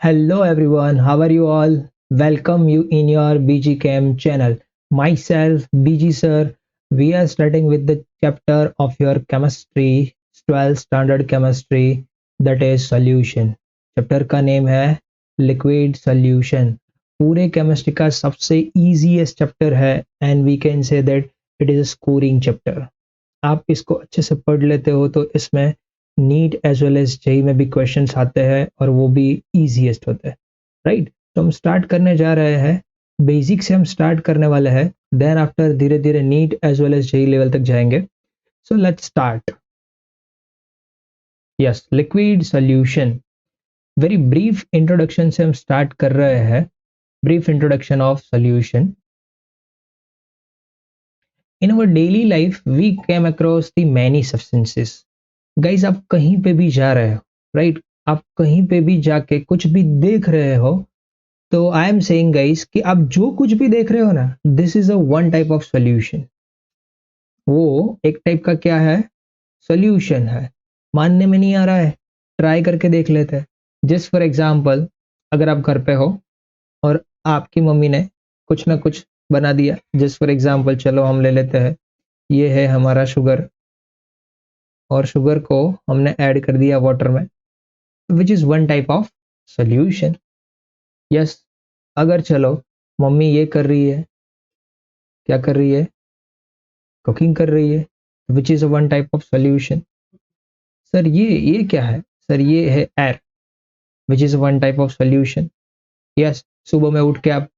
Hello everyone, how are you all? Welcome you in your BG Chem channel. Myself, BG sir, we are starting with the chapter of your chemistry, 12th standard chemistry, that is solution. Chapter का name है liquid solution. पूरे chemistry का सबसे easiest chapter है and we can say that it is a scoring chapter. आप इसको अच्छे से पढ़ लेते हो तो इसमें NEET as well as JEE में भी क्वेश्चंस आते हैं और वो भी इजीएस्ट होते हैं, राइट। तो हम स्टार्ट करने जा रहे हैं, बेसिक से हम स्टार्ट करने वाले हैं, देन आफ्टर धीरे धीरे NEET as well as JEE level तक जाएंगे। So let's start. Yes, liquid solution. Very brief introduction से हम स्टार्ट कर रहे हैं। Brief introduction of solution. In our daily life we came across the many substances. Guys, आप कहीं पे भी जा रहे हो, राइट, आप कहीं पे भी जाके कुछ भी देख रहे हो, तो आई एम सेइंग गाइज कि आप जो कुछ भी देख रहे हो ना, this is a one type of solution. वो एक टाइप का क्या है? सोल्यूशन है। मानने में नहीं आ रहा है, ट्राई करके देख लेते हैं। जस्ट फॉर एग्जाम्पल, अगर आप घर पे हो और आपकी मम्मी ने कुछ ना कुछ बना दिया, जस्ट फॉर एग्जाम्पल चलो हम ले लेते हैं, ये है हमारा शुगर, और शुगर को हमने ऐड कर दिया वाटर में, which is one type of solution. Yes, अगर चलो मम्मी ये कर रही है, क्या कर रही है? कुकिंग कर रही है, which is one type of solution. Sir ये क्या है? सर ये है air, which is one type of solution. Yes, सुबह में उठ के आप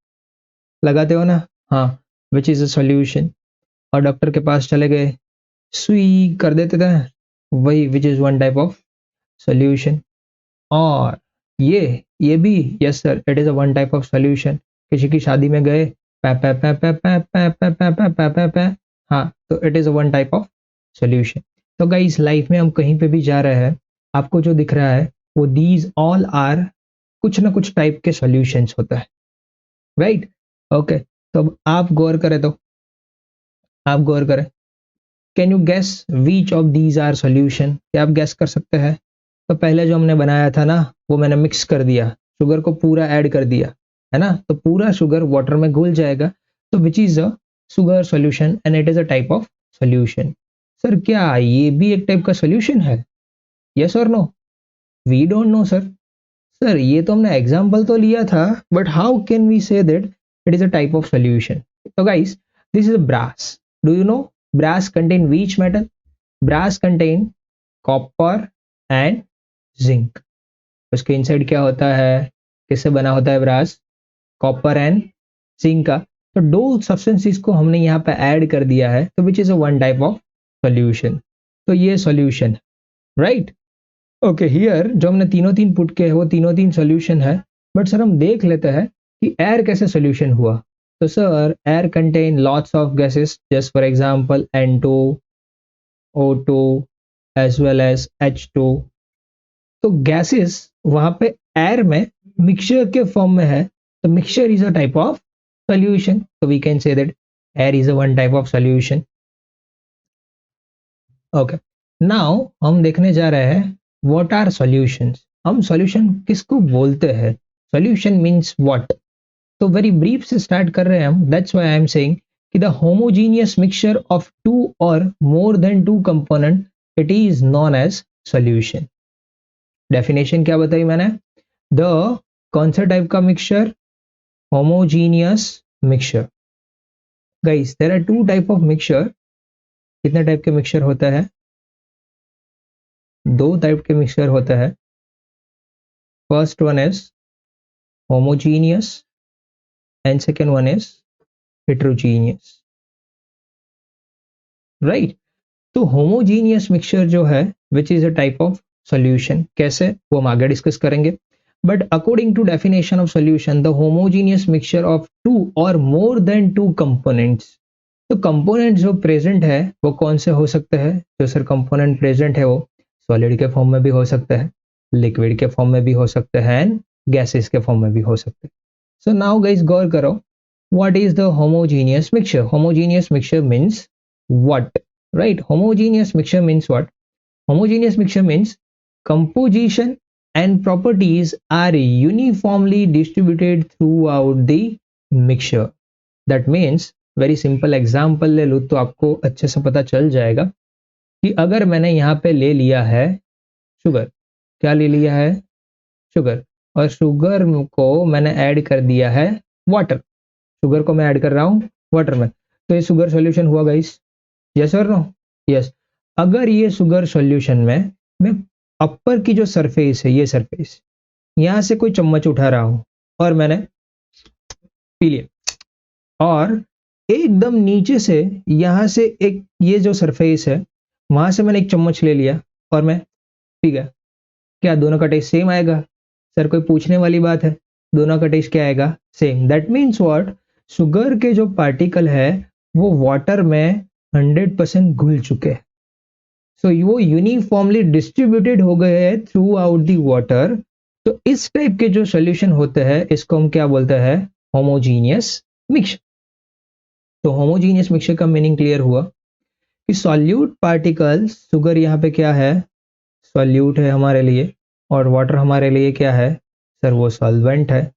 लगाते हो ना, हाँ, विच इज अ सोल्यूशन। और डॉक्टर के पास चले गए, सुई कर देते थे, वही, which is one type of solution. और ये भी, yes sir, it is a one type of solution. किसी की शादी में गए, पै पै पै पै पै पै पै पै पै पै पै पै, हाँ, तो it is a one type of solution. तो गाइस, लाइफ में हम कहीं पे भी जा रहे हैं, आपको जो दिख रहा है वो दीज ऑल आर कुछ ना कुछ टाइप के सोल्यूशंस होता है, राइट। ओके, तो अब आप गौर करें, तो आप गौर करें, can you guess which of these are solution? क्या आप गेस कर सकते हैं? तो पहले जो हमने बनाया था ना, वो मैंने मिक्स कर दिया, शुगर को पूरा ऐड कर दिया, है ना, तो पूरा शुगर वाटर में घुल जाएगा, तो which is a sugar solution and it is a type of solution. Sir क्या ये भी एक टाइप का सोल्यूशन है? यस और no? We don't know sir. Sir ये तो हमने एग्जाम्पल तो लिया था, but how can we say that it is a type of solution? तो guys, this is a brass. Do you know brass contain which metal? Brass contain copper and zinc. उसके inside क्या होता है? किससे बना होता है ब्रास? कॉपर एंड जिंक का। तो दो सब्सटेंसेस को हमने यहाँ पे ऐड कर दिया है, तो which is a one type of solution. तो ये सोल्यूशन, राइट। ओके, हियर जो हमने तीनों तीन पुट के हैं वो तीनों तीन सोल्यूशन है, बट सर हम देख लेते हैं कि एयर कैसे सोल्यूशन हुआ। तो sir air contain lots of gases, just for example N2, O2 as well as H2। तो गैसेस वहां पे एयर में मिक्सचर के फॉर्म में है, तो mixture is a type of solution. तो we can say that air is a one type of solution. Okay, now हम देखने जा रहे हैं व्हाट आर सॉल्यूशंस। हम सॉल्यूशन किसको बोलते हैं? Solution means what? तो वेरी ब्रीफ से स्टार्ट कर रहे हैं हम, that's why I am saying कि the homogeneous mixture of two और more than two component, it is known as solution. Definition क्या बताई मैंने? द कौन सा टाइप का mixture? Homogeneous mixture. Guys, there are two type of mixture. कितने type के मिक्सचर होता है? दो टाइप के मिक्सचर होता है। First one is homogeneous and second one is heterogeneous, right? तो homogeneous mixture जो है which is a type of solution, कैसे, वो हम आगे डिस्कस करेंगे। but according to definition of solution, the homogeneous mixture of two or more than two components, तो component जो प्रेजेंट है वो कौन से हो सकते हैं? जो सर कंपोनेंट प्रेजेंट है वो सॉलिड के फॉर्म में भी हो सकता है, लिक्विड के फॉर्म में भी हो सकता है, एंड गैसेस के फॉर्म में भी हो सकते हैं। सो नाउ गाइस, गौर करो, what is the homogeneous mixture? Homogeneous mixture means what? Right, homogeneous mixture means what? Homogeneous mixture means composition and properties are uniformly distributed throughout the mixture. That means very simple example ले लो तो आपको अच्छे से पता चल जाएगा कि अगर मैंने यहाँ पे ले लिया है शुगर, क्या ले लिया है शुगर, और शुगर को मैंने ऐड कर दिया है वाटर, शुगर को मैं ऐड कर रहा हूँ वाटर में, तो ये शुगर सॉल्यूशन हुआ गाइस, यस और नो, यस। अगर ये शुगर सॉल्यूशन में मैं अपर की जो सरफेस है, ये सरफेस यहाँ से कोई चम्मच उठा रहा हूँ और मैंने पी लिया, और एकदम नीचे से यहाँ से एक ये जो सरफेस है वहां से मैंने एक चम्मच ले लिया और मैं पी गया, क्या दोनों का टेस्ट सेम आएगा? सर कोई पूछने वाली बात है, दोनों का टेस्ट क्या आएगा? Same. That means what, sugar के जो पार्टिकल है वो वाटर में 100% घुल चुके हैं, सो वो यूनिफॉर्मली डिस्ट्रीब्यूटेड हो गए हैं थ्रू आउट दी वाटर। तो इस टाइप के जो सोल्यूशन होते हैं इसको हम क्या बोलते हैं? Homogeneous mixture. तो होमोजीनियस मिक्सचर का मीनिंग क्लियर हुआ कि सॉल्यूट पार्टिकल्स, शुगर यहाँ पे क्या है? सॉल्यूट है हमारे लिए, और वाटर हमारे लिए क्या है सर? वो सॉल्वेंट है।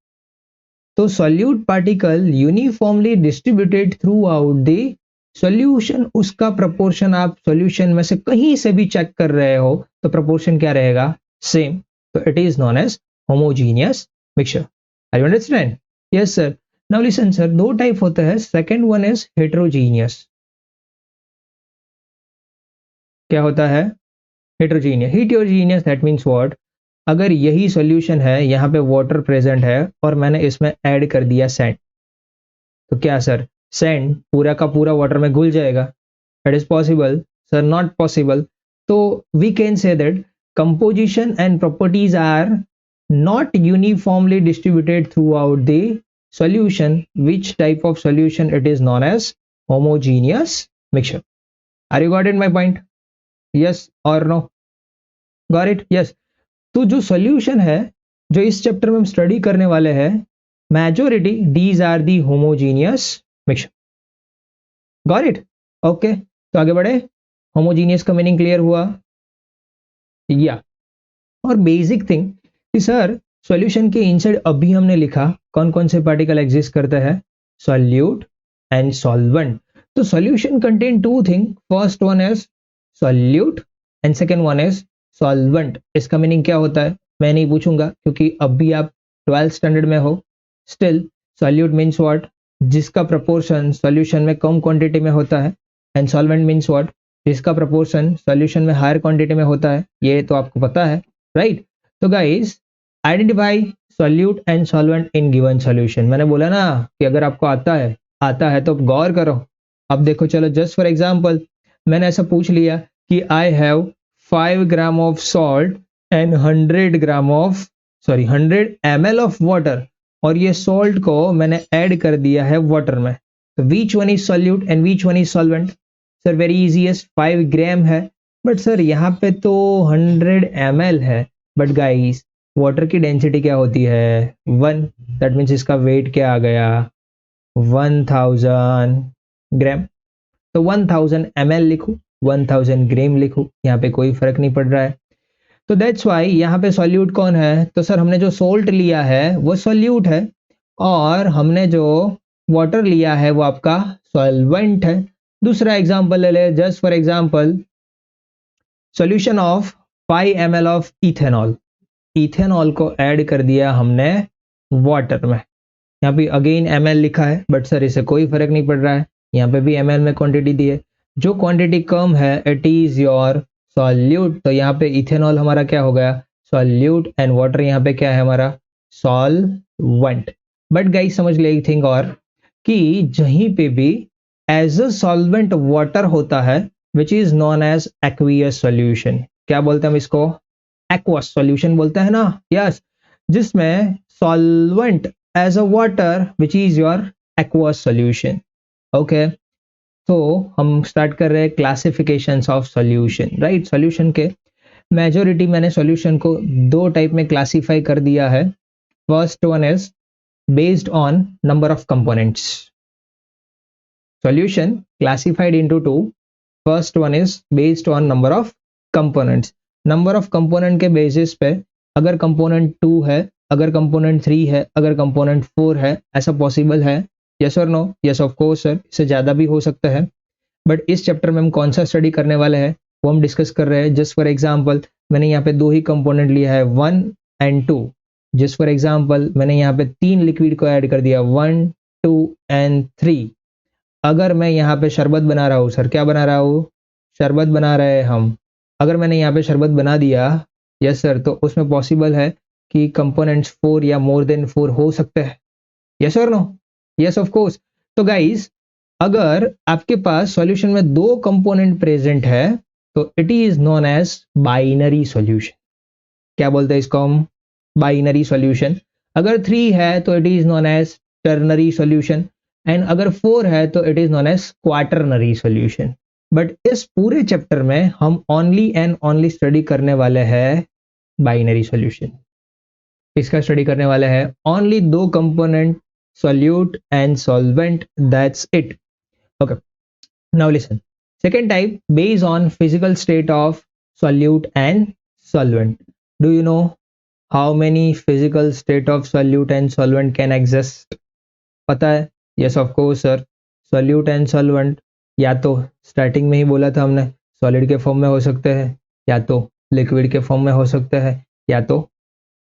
तो solute particle uniformly distributed through out the solution, उसका प्रपोर्शन आप सॉल्यूशन में से कहीं से भी चेक कर रहे हो तो प्रपोर्शन क्या रहेगा? सेम। तो it is known as homogeneous mixture. Are you understand? Yes sir. Now listen sir, दो टाइप होता है, सेकंड वन इज हेटेरोजीनियस। क्या होता है? Heterogeneous. Heterogeneous that means what, अगर यही सॉल्यूशन है, यहाँ पे वाटर प्रेजेंट है और मैंने इसमें ऐड कर दिया सैंड, तो क्या सर सैंड पूरा का पूरा वाटर में घुल जाएगा? It is possible sir? Not possible. तो we can say that composition and properties are not uniformly distributed throughout the solution. Which type of solution it is known as? Homogeneous mixture. Are you got it my point? Yes or no? Got it? Yes. तो जो solution है जो इस chapter में हम study करने वाले हैं, majority these are the homogeneous mixture. Got it? Okay, तो आगे बढ़े। होमोजीनियस का मीनिंग क्लियर हुआ या? और बेसिक थिंग कि सर सॉल्यूशन के इनसाइड अभी हमने लिखा कौन कौन से पार्टिकल एग्जिस्ट करते हैं? Solute and solvent. तो solution contain two thing, first one is solute and second one is solvent. इसका मीनिंग क्या होता है मैं नहीं पूछूंगा क्योंकि अभी आप 12th स्टैंडर्ड में हो। स्टिल सॉल्यूट मीन्स व्हाट, जिसका प्रपोर्शन सॉल्यूशन में कम क्वांटिटी में होता है, एंड सॉल्वेंट मीन्स व्हाट, जिसका प्रपोर्शन सॉल्यूशन में हायर क्वांटिटी में होता है। ये तो आपको पता है, राइट? तो guys identify solute and solvent in given solution. मैंने बोला ना कि अगर आपको आता है तो गौर करो। अब देखो, चलो जस्ट फॉर एग्जांपल मैंने ऐसा पूछ लिया कि I have 5 gram of salt and 100 ml of water, और ये सॉल्ट को मैंने ऐड कर दिया है वाटर में। तो which one is solute and which one is solvent? Sir very easiest, 5 ग्राम है, बट सर यहाँ पे तो 100 ml है। बट गाइस वाटर की डेंसिटी क्या होती है? 1। दैट मीन्स इसका वेट क्या आ गया? 1000 ग्राम। तो 1000 ml लिखूं, 1000 ग्राम लिखूं, यहाँ पे कोई फर्क नहीं पड़ रहा है। तो दैट्स वाई यहाँ पे सॉल्यूट कौन है? तो सर हमने जो सोल्ट लिया है वो सॉल्यूट है, और हमने जो वाटर लिया है वो आपका सॉल्वेंट है। दूसरा एग्जांपल ले ले, just for example solution of 5 ml of ethanol. Ethanol को ऐड कर दिया हमने वाटर में। यहाँ पे अगेन ml लिखा है, बट सर इससे कोई फर्क नहीं पड़ रहा है, यहाँ पे भी ml में क्वांटिटी दी है। जो क्वांटिटी कम है इट इज योर सॉल्यूट। तो यहाँ पे इथेनॉल हमारा क्या हो गया? सॉल्यूट, एंड वाटर यहाँ पे क्या है हमारा? सॉल्वेंट। बट गाइस समझ ले एक थिंग और, कि जहीं पे भी एज अ सॉल्वेंट वाटर होता है which is known as aqueous solution. क्या बोलते हैं हम इसको? एक्वस सॉल्यूशन बोलते हैं ना, यस। जिसमें solvent as a water which is your aqueous solution. Okay, तो हम स्टार्ट कर रहे हैं classifications of solution, right? Solution के मेजोरिटी मैंने सॉल्यूशन को दो टाइप में क्लासिफाई कर दिया है। First one is based on number of components. Solution classified into two. First one is based on number of components. Number of component के basis पे अगर कंपोनेंट 2 है, अगर कंपोनेंट 3 है, अगर कंपोनेंट 4 है, ऐसा पॉसिबल है? यस और no? Yes of course sir, इससे ज़्यादा भी हो सकता है। बट इस चैप्टर में हम कौन सा स्टडी करने वाले हैं वो हम डिस्कस कर रहे हैं। जस्ट फॉर एग्जांपल मैंने यहाँ पे 2 ही कंपोनेंट लिया है, 1 एंड 2। जस्ट फॉर एग्जांपल मैंने यहाँ पे 3 लिक्विड को ऐड कर दिया, 1, 2 एंड 3। अगर मैं यहाँ पे शरबत बना रहा हूँ सर, क्या बना रहा हूँ? शरबत बना रहे हैं हम। अगर मैंने यहाँ पे शरबत बना दिया, यस सर, तो उसमें पॉसिबल है कि कंपोनेंट्स 4 या मोर देन 4 हो सकते हैं। यस और नो? Yes of course. तो गाइज अगर आपके पास सॉल्यूशन में 2 कंपोनेंट प्रेजेंट है तो it is known as binary solution. क्या बोलते हैं इसको हम? Binary solution. अगर 3 है तो it is known as ternary solution, and अगर 4 है तो it is known as quaternary solution. But इस पूरे चैप्टर में हम ओनली एंड ओनली स्टडी करने वाले हैं बाइनरी सॉल्यूशन। इसका स्टडी करने वाले हैं only 2 component, solute and solvent, that's it. Okay, now listen. Second type, based on physical state of solute and solvent. Do you know how many physical state of solute and solvent can exist? पता है? Yes of course sir. solute and solvent या तो starting में ही बोला था हमने solid के form में हो सकते हैं, या तो लिक्विड के फॉर्म में हो सकते हैं, या तो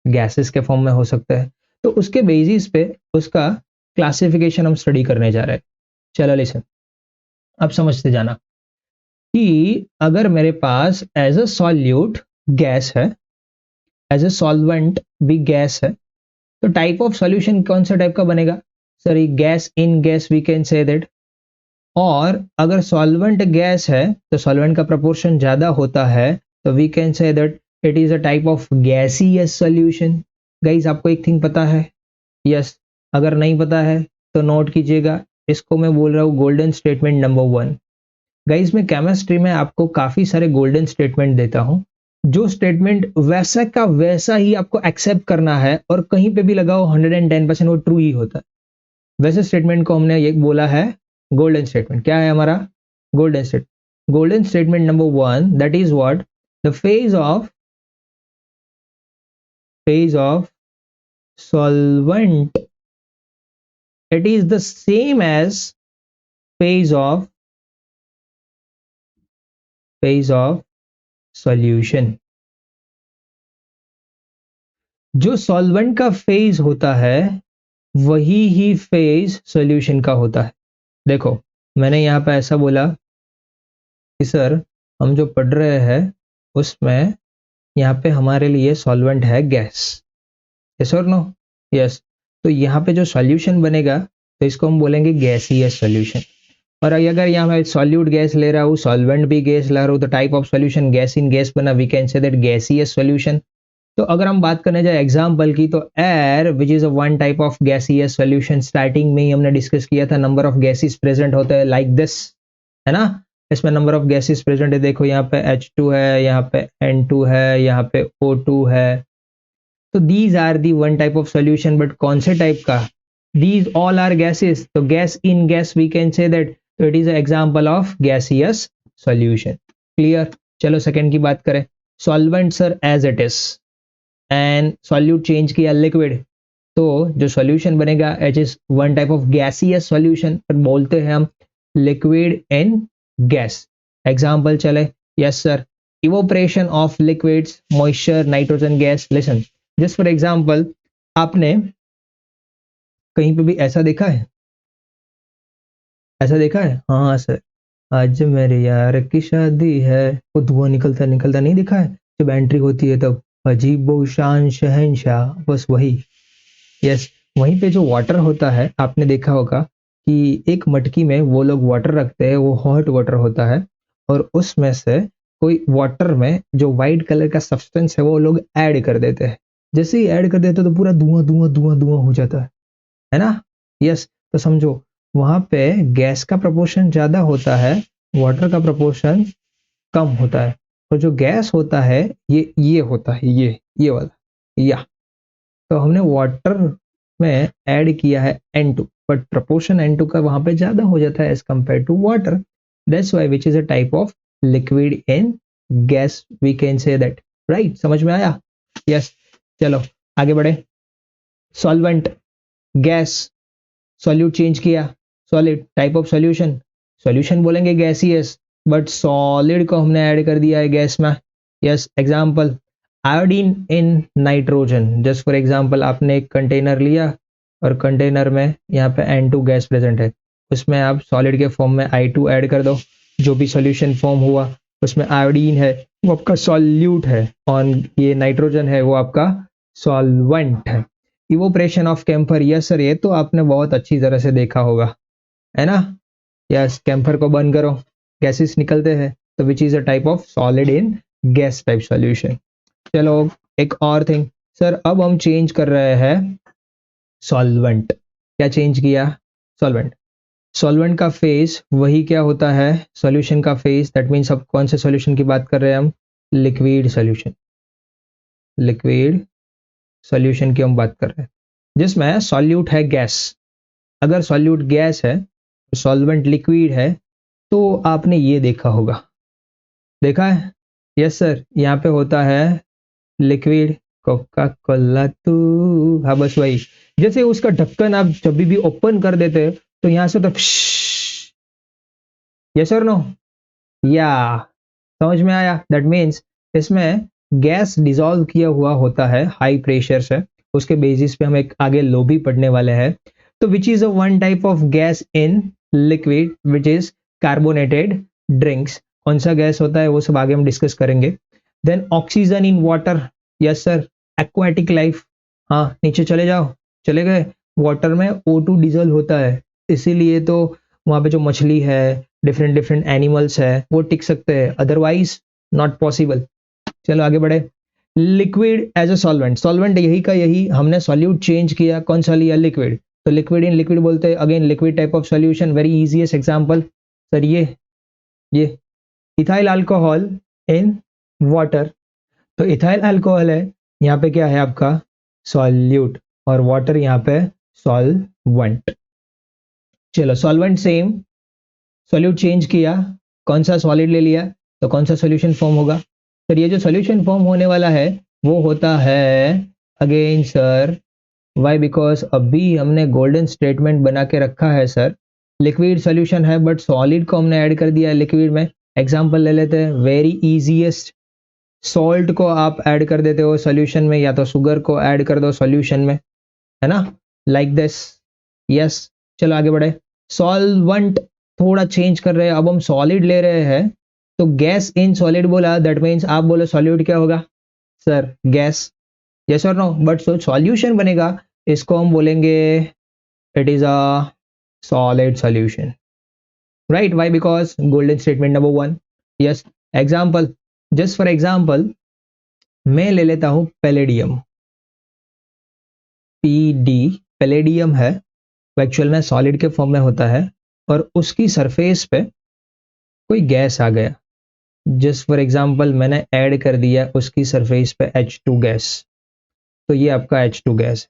गैसेस के फॉर्म में हो सकते हैं। तो उसके बेसिस पे उसका क्लासिफिकेशन हम स्टडी करने जा रहे हैं। चलो लिसन, अब समझते जाना कि अगर मेरे पास एज अ सॉल्यूट गैस है, एज अ सॉल्वेंट भी गैस है, तो टाइप ऑफ सॉल्यूशन कौन सा टाइप का बनेगा? सर ये gas in gas we can say that. और अगर सॉल्वेंट गैस है तो सॉल्वेंट का प्रोपोर्शन ज्यादा होता है तो we can say that it is a type of gaseous solution. Guys आपको एक थिंग पता है? यस। अगर नहीं पता है तो नोट कीजिएगा, इसको मैं बोल रहा हूँ गोल्डन स्टेटमेंट नंबर 1। गाइस मैं केमिस्ट्री में आपको काफी सारे गोल्डन स्टेटमेंट देता हूँ, जो स्टेटमेंट वैसा का वैसा ही आपको एक्सेप्ट करना है और कहीं पे भी लगाओ 110% वो ट्रू ही होता है। वैसे स्टेटमेंट को हमने ये बोला है गोल्डन स्टेटमेंट। क्या है हमारा golden statement? Golden statement number 1, that is what? The phase of solvent, it is the same as phase of solution। जो सॉल्वेंट का फेज होता है वही ही फेज सॉल्यूशन का होता है। देखो मैंने यहाँ पे ऐसा बोला कि सर हम जो पढ़ रहे हैं उसमें यहाँ पे हमारे लिए सॉल्वेंट है गैस। यस और नो? यस। तो यहाँ पे जो सॉल्यूशन बनेगा तो इसको हम बोलेंगे गैसियस सॉल्यूशन। और अगर यहाँ मैं सॉल्यूट गैस ले रहा हूँ, सॉल्वेंट भी गैस ला रहा हूँ, तो type of solution gas in gas बना, we can say that gaseous solution. तो अगर हम बात करने जाए एग्जांपल की, तो air which is a one type of gaseous solution. Starting में ही हमने डिस्कस किया था नंबर ऑफ गैसेस प्रेजेंट होते हैं लाइक दिस, है ना? इसमें नंबर ऑफ गैसेस प्रेजेंट है, देखो यहाँ पे H2 है, यहाँ पे N2 है, यहाँ पे O2 है। तो these are the one type of solution. But कौन से टाइप का? दीज ऑल आर गैसेस, तो gas in gas we can say that, तो it is a example of gaseous solution. Clear? चलो सेकंड की बात करें। Solvent sir as it is and solute change किया लिक्विड, तो जो सॉल्यूशन बनेगा it is one type of gaseous solution, पर बोलते हैं हम लिक्विड इन गैस। एग्जांपल चले, yes sir, evaporation of liquids, moisture, nitrogen gas. Listen, just for example, आपने कहीं पे भी ऐसा देखा है? ऐसा देखा है? हाँ सर, आज मेरे यार की शादी है, वो धुआं निकलता निकलता नहीं दिखा है जब एंट्री होती है तब, अजीबो शान शहंशाह, बस वही। यस, वहीं पे जो वाटर होता है आपने देखा होगा कि एक मटकी में वो लोग वाटर रखते हैं, वो हॉट वाटर होता है, और उसमें से कोई वाटर में जो वाइट कलर का सब्सटेंस है वो लोग ऐड कर देते हैं। जैसे ही ऐड कर देते हैं तो पूरा धुआं धुआं धुआं धुआं हो जाता है ना? यस। तो समझो वहां पे गैस का प्रपोर्शन ज्यादा होता है, वाटर का प्रपोर्शन कम होता है। और जो गैस होता है ये होता है, ये वाला, या तो हमने वाटर में ऐड किया है N2, बट प्रपोर्शन N2 का वहां पे ज्यादा हो जाता है as compare to water. That's why which is a type of liquid in gas, we can say that. Right? समझ में आया? यस। चलो आगे बढ़े। सॉल्वेंट, गैस, सॉल्यूट चेंज किया, solid, type of solution, solution बोलेंगे गैसियस, बट सॉलिड को हमने ऐड कर दिया है गैस में। Yes, example iodine in nitrogen. Just for example आपने एक कंटेनर लिया और कंटेनर में यहाँ पे N2 गैस प्रेजेंट है, उसमें आप सॉलिड के फॉर्म में I2 ऐड कर दो, जो भी सॉल्यूशन फॉर्म हुआ उसमें आयोडीन है वो आपका सॉल्यूट है और ये नाइट्रोजन है वो आपका सॉल्वेंट है। Evaporation of camphor, yes sir ये तो आपने बहुत अच्छी तरह से देखा होगा, है ना। यस, कैम्फर को बर्न करो, गैसेस निकलते हैं, तो which is a type of solid in gas type solution. चलो एक और थिंग सर, अब हम चेंज कर रहे हैं सॉल्वेंट। क्या चेंज किया? सॉल्वेंट। सॉल्वेंट का फेस वही क्या होता है, सॉल्यूशन का फेस, दैट मीन्स अब कौन से सॉल्यूशन की बात कर रहे हैं हम? लिक्विड सॉल्यूशन, लिक्विड सॉल्यूशन की हम बात कर रहे हैं जिसमें सॉल्यूट है गैस। अगर सॉल्यूट गैस है, सॉल्वेंट लिक्विड है, तो आपने ये देखा होगा, देखा है? यस सर, यहाँ पे होता है लिक्विड कोका कोला तू, हाँ बस वही। जैसे उसका ढक्कन आप जब भी ओपन कर देते तो यहाँ से तो यस और नो, या समझ में आया? दैट मीन्स इसमें गैस डिसॉल्व किया हुआ होता है हाई प्रेशर से, उसके बेसिस पे हम एक आगे लो भी पढ़ने वाले हैं। तो which is a one type of gas in liquid which is carbonated drinks. कौन सा गैस होता है वो सब आगे हम डिस्कस करेंगे। Then oxygen in water, yes sir, aquatic life, हाँ नीचे चले जाओ, चले गए। वाटर में O2 डीजल होता है, इसीलिए तो वहां पे जो मछली है, डिफरेंट डिफरेंट एनिमल्स है, वो टिक सकते हैं, अदरवाइज नॉट पॉसिबल। चलो आगे बढ़े। Liquid as a solvent, solvent यही का यही, हमने सॉल्यूट चेंज किया, कौन सा लिया? लिक्विड, तो लिक्विड इन लिक्विड बोलते हैं, again liquid type of solution. Very easiest example sir ये इथाइल अल्कोहल इन वाटर, तो इथाइल अल्कोहल है, यहाँ पे क्या है आपका? सॉल्यूट, और वाटर यहाँ पे सॉल्वेंट। चलो सॉल्वेंट सेम, सॉल्यूट चेंज किया, कौन सा? सॉलिड ले लिया, तो कौन सा सॉल्यूशन फॉर्म होगा? सर ये जो सॉल्यूशन फॉर्म होने वाला है वो होता है अगेन सर, वाई? बिकॉज अभी हमने गोल्डन स्टेटमेंट बना के रखा है सर, लिक्विड सॉल्यूशन है बट सॉलिड को हमने ऐड कर दिया है लिक्विड में। एग्जांपल ले लेते हैं, वेरी इजीएस्ट, सॉल्ट को आप ऐड कर देते हो सॉल्यूशन में, या तो शुगर को ऐड कर दो सॉल्यूशन में, है ना, लाइक दिस। यस, चलो आगे बढ़े। सॉल्वेंट थोड़ा चेंज कर रहे हैं, अब हम सॉलिड ले रहे हैं, तो गैस इन सॉलिड बोला, दैट मीन्स आप बोलो सॉल्यूट क्या होगा? सर गैस, यस और नो, बट सॉल्यूशन बनेगा, इसको हम बोलेंगे it is a solid solution, right? Why? Because golden statement number 1। Yes, example, just for example मैं ले लेता हूं पैलेडियम, PD, पैलेडियम है, वो एक्चुअल में सॉलिड के फॉर्म में होता है, और उसकी सरफेस पे कोई गैस आ गया, जस्ट फॉर एग्जांपल मैंने ऐड कर दिया उसकी सरफेस पे H2 गैस, तो ये आपका H2 गैस।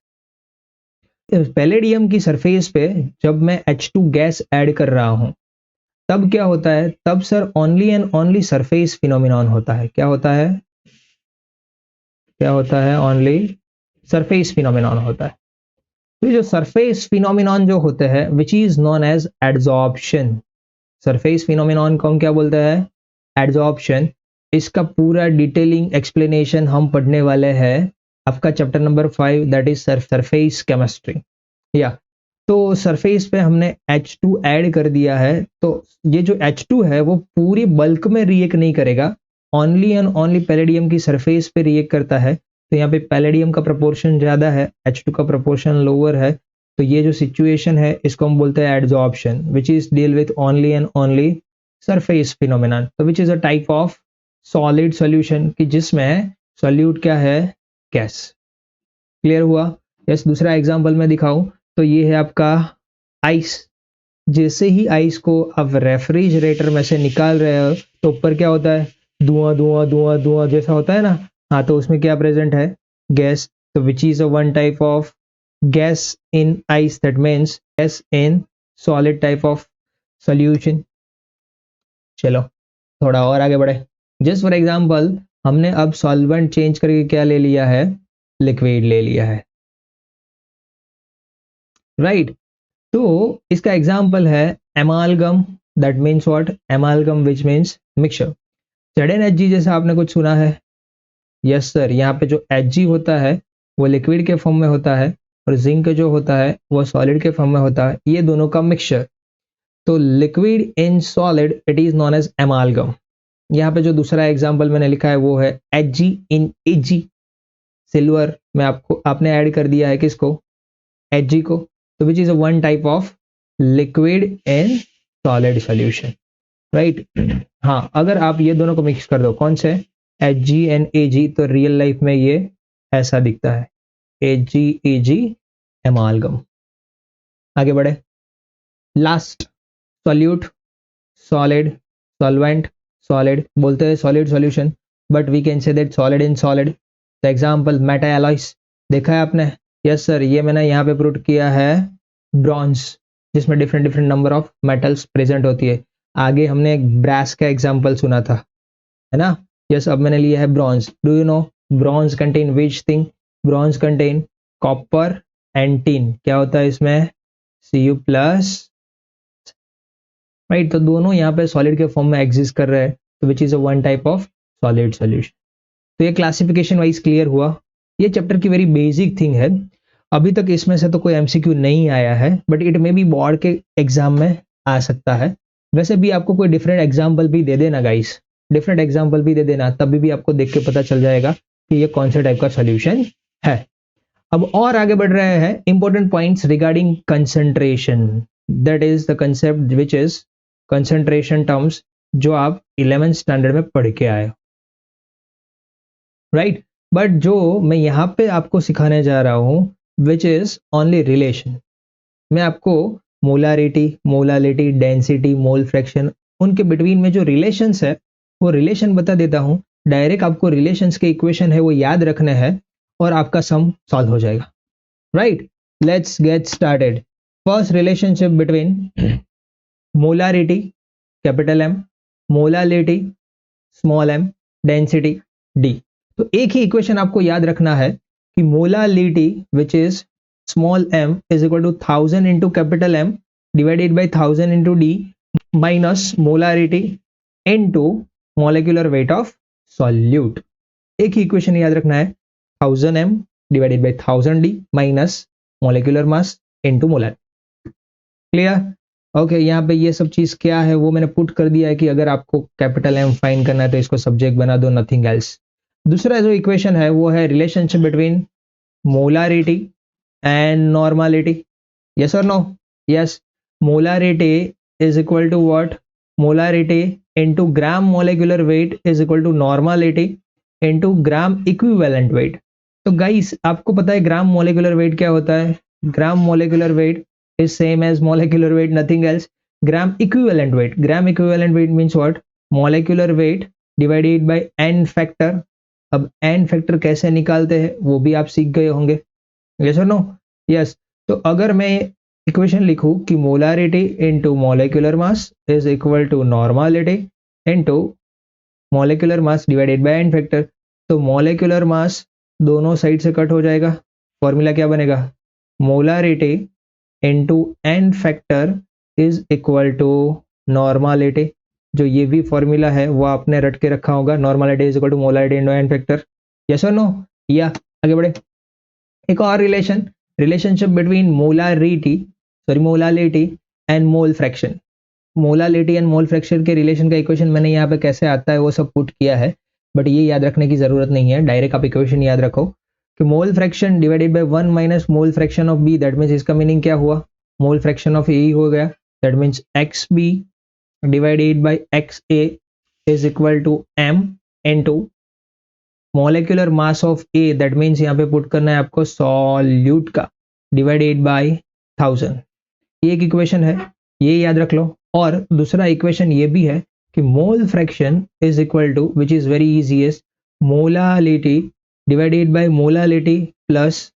पैलेडियम की सरफेस पे जब मैं H2 गैस ऐड कर रहा हूं, तब क्या होता है? तब sir only and only surface phenomenon होता है। क्या होता है? क्या होता है? ओनली सरफेस फिनोमिनॉन होता है। तो जो सरफेस फिनोमिनॉन जो होते हैं which is known as adsorption, surface phenomenon को हम क्या बोलते हैं? एड्सॉर्प्शन। इसका पूरा डिटेलिंग एक्सप्लेनेशन हम पढ़ने वाले हैं आपका chapter number 5, that is surface chemistry. या तो सरफेस पे हमने H2 ऐड कर दिया है, तो ये जो H2 है वो पूरी बल्क में रिएक्ट नहीं करेगा, ओनली एंड ओनली पैलेडियम की सरफेस पे रिएक्ट करता है। तो यहाँ पे पैलेडियम का प्रोपोर्शन ज्यादा है, H2 का प्रोपोर्शन लोअर है, तो ये जो सिचुएशन है इसको हम बोलते हैं adsorption, which is deal with only and only surface phenomenon, तो which is a type of solid solution कि जिसमें सॉल्यूट क्या है? गैस। क्लियर हुआ? यस, दूसरा एग्जांपल मैं दिखाऊं तो ये है आपका आइस। जैसे ही आइस को आप रेफ्रिजरेटर में से निकाल रहे हो तो ऊपर क्या होता है? धुआं धुआं धुआं धुआं जैसा होता है ना, हाँ, तो उसमें क्या प्रेजेंट है? गैस। तो which is a one type of gas in ice, that means gas in solid type of solution. चलो थोड़ा और आगे बढ़े। जस्ट फॉर एग्जांपल हमने अब सॉल्वेंट चेंज करके क्या ले लिया है? लिक्विड ले लिया है, राइट। तो इसका एग्जाम्पल है एमालगम, that means what, एमालगम which means mixture. ZnHg जैसा आपने कुछ सुना है? यस सर, यहाँ पे जो Hg होता है वो लिक्विड के फॉर्म में होता है और जिंक जो होता है वो सॉलिड के फॉर्म में होता है, ये दोनों का मिक्सचर। तो liquid in solid it is known as amalgam. यहाँ पे जो दूसरा एग्जाम्पल मैंने लिखा है वो है Hg इन Ag, सिल्वर में आपने ऐड कर दिया है किसको, Hg को, तो which is a one type of liquid in solid solution, right. हाँ, अगर आप ये दोनों को मिक्स कर दो, कौन से, Hg एंड Ag, तो रियल लाइफ में ये ऐसा दिखता है, Ag एमालगम। आगे बढ़े, last, solute, solid, solvent, solid, बोलते हैं solid solution, but we can say that solid in solid. The example metal alloys, देखा है आपने? यस सर, ये मैंने यहाँ पे प्रूव किया है ब्रॉन्ज, जिसमें different different number of metals present होती है। आगे हमने एक ब्रास का एग्जाम्पल सुना था, है ना? यस, अब मैंने लिया है bronze. Do you no bronze contain which thing? Bronze contain copper and tin. क्या होता है इसमें? Cu plus, right. तो दोनों यहाँ पे सॉलिड के फॉर्म में एग्जिस्ट कर रहे हैं, तो which is a one type of solid solution. तो ये क्लासिफिकेशन वाइज क्लियर हुआ। ये चैप्टर की वेरी बेसिक थिंग है। अभी तक इसमें से तो कोई एमसीक्यू नहीं आया है, but it may be board के एग्जाम में आ सकता है। वैसे भी आपको कोई डिफरेंट एग्जाम्पल भी दे देना गाइस, डिफरेंट एग्जाम्पल भी दे देना, तभी भी आपको देख के पता चल जाएगा कि ये कौन से टाइप का सोल्यूशन है। अब और आगे बढ़ रहे हैं, important points regarding concentration, that is the concept which is concentration terms, जो आप 11th स्टैंडर्ड में पढ़ के आए हो, राइट। बट जो मैं यहाँ पे आपको सिखाने जा रहा हूँ विच इज ओनली रिलेशन। मैं आपको molarity, molality, density, mole fraction, उनके बिटवीन में जो रिलेशंस है वो रिलेशन बता देता हूँ। डायरेक्ट आपको रिलेशंस के इक्वेशन है वो याद रखने हैं और आपका सम सॉल्व हो जाएगा, right. Let's get started. First relationship between molarity capital M, molality small m, density D। तो एक ही इक्वेशन आपको याद रखना है कि molality which is small m is equal to 1000 into capital M divided by 1000 into D minus molarity into molecular weight of solute. एक ही इक्वेशन याद रखना है, 1000 m divided by 1000 D minus molecular mass into molar. Clear? Okay, यहाँ पे ये सब चीज क्या है वो मैंने पुट कर दिया है कि अगर आपको कैपिटल M फाइंड करना है तो इसको सब्जेक्ट बना दो, नथिंग एल्स। दूसरा जो इक्वेशन है वो है relationship between molarity and normality. Yes और no? Yes, molarity is equal to what? Molarity into gram molecular weight is equal to normality into gram equivalent weight. तो गाइस आपको पता है ग्राम मॉलिक्यूलर वेट क्या होता है? Gram molecular weight is same as molecular weight, nothing else. Gram equivalent weight, gram equivalent weight means what? Molecular weight divided by n factor। अब n factor कैसे निकालते हैं वो भी आप सीख गए होंगे, yes or no? yes। तो अगर मैं इक्वेशन लिखूं कि molarity into molecular mass is equal to normality into molecular mass divided by n factor, तो मॉलिक्यूलर मास दोनों साइड से कट हो जाएगा। फॉर्मूला क्या बनेगा? Molarity into n factor is equal to normality. जो ये भी फॉर्मूला है वो आपने रट के रखा होगा, normality is equal to molarity into n factor. Yes और नो? या आगे बढ़े। एक और relationship between molality and mole fraction. Molality and mole fraction के रिलेशन का इक्वेशन मैंने यहाँ पे कैसे आता है वो सब पुट किया है, बट ये याद रखने की जरूरत नहीं है, डायरेक्ट आप इक्वेशन याद रखो कि mole fraction divided by 1 minus mole fraction of B, that means इसका मीनिंग क्या हुआ? मोल फ्रैक्शन ऑफ ए हो गया, that means X B divided by X A is equal to m into molecular mass of A, that means यहाँ पे put करना है आपको सॉल्यूट का, डिवाइडेड बाय 1000। ये एक इक्वेशन है, ये याद रख लो। और दूसरा इक्वेशन ये भी है कि mole fraction is equal to, which is very easiest, molality divided by molality plus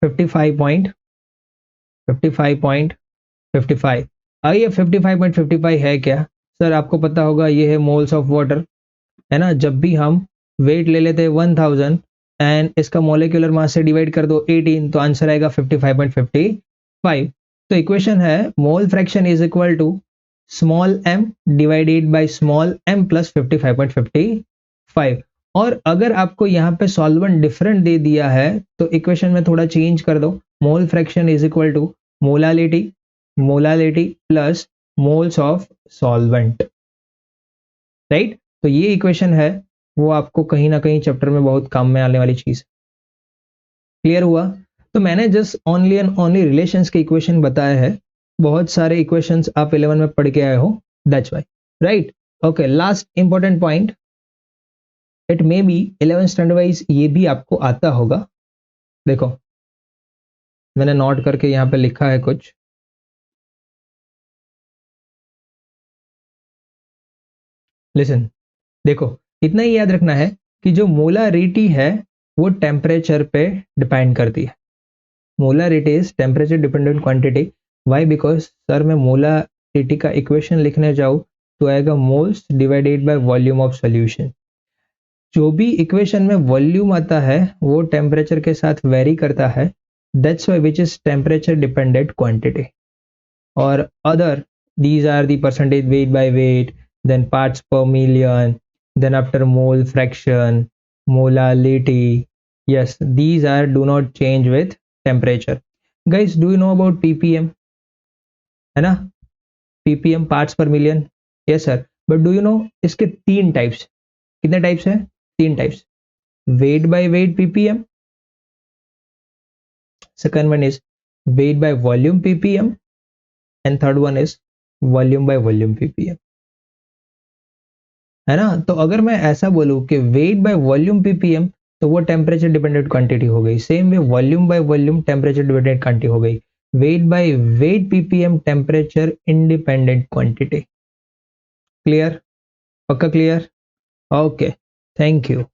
55.55। आइए 55.55 है क्या? सर आपको पता होगा ये है मोल्स ऑफ वाटर, है ना। जब भी हम वेट ले लेते हैं 1000 एंड इसका मोलिकुलर मास से डिवाइड कर दो 18, तो आंसर आएगा 55.55। तो इक्वेशन है mole fraction is equal to small m divided by small m plus 55.55। और अगर आपको यहाँ पे सॉल्वेंट डिफरेंट दे दिया है तो इक्वेशन में थोड़ा चेंज कर दो, mole fraction is equal to molality plus moles of solvent, right. तो ये इक्वेशन है वो आपको कहीं ना कहीं चैप्टर में बहुत काम में आने वाली चीज। क्लियर हुआ? तो मैंने just only and only relations के इक्वेशन बताए हैं, बहुत सारे इक्वेशंस आप 11 में पढ़ के आए हो, that's why, right. Okay, last important point, it may be 11 standard wise ये भी आपको आता होगा। देखो मैंने नोट करके यहाँ पे लिखा है कुछ, लिसन, देखो इतना ही याद रखना है कि जो मोलारिटी है वो टेम्परेचर पे डिपेंड करती है। Molarity is temperature dependent quantity. Why? Because sir मैं मोलारिटी का इक्वेशन लिखने जाऊँ तो आएगा moles divided by volume of solution. जो भी इक्वेशन में वॉल्यूम आता है वो टेम्परेचर के साथ वेरी करता है, that's why which is temperature dependent quantity. और other, these are the percentage weight by weight, then parts per million, then after mole fraction, molality, yes, these are do not change with temperature. Guys, do you know about ppm? है ना, ppm parts per million, yes sir, but do you know इसके तीन types, कितने types है? तीन types, weight by weight ppm, second one is weight by volume ppm, and third one is volume by volume ppm, है ना। तो अगर मैं ऐसा बोलूं कि वेट बाय वॉल्यूम ppm तो वो टेम्परेचर डिपेंडेंट क्वांटिटी हो गई। Same way volume by volume temperature dependent quantity हो गई। Weight by weight ppm temperature independent quantity. Clear? पक्का क्लियर? Okay, thank you.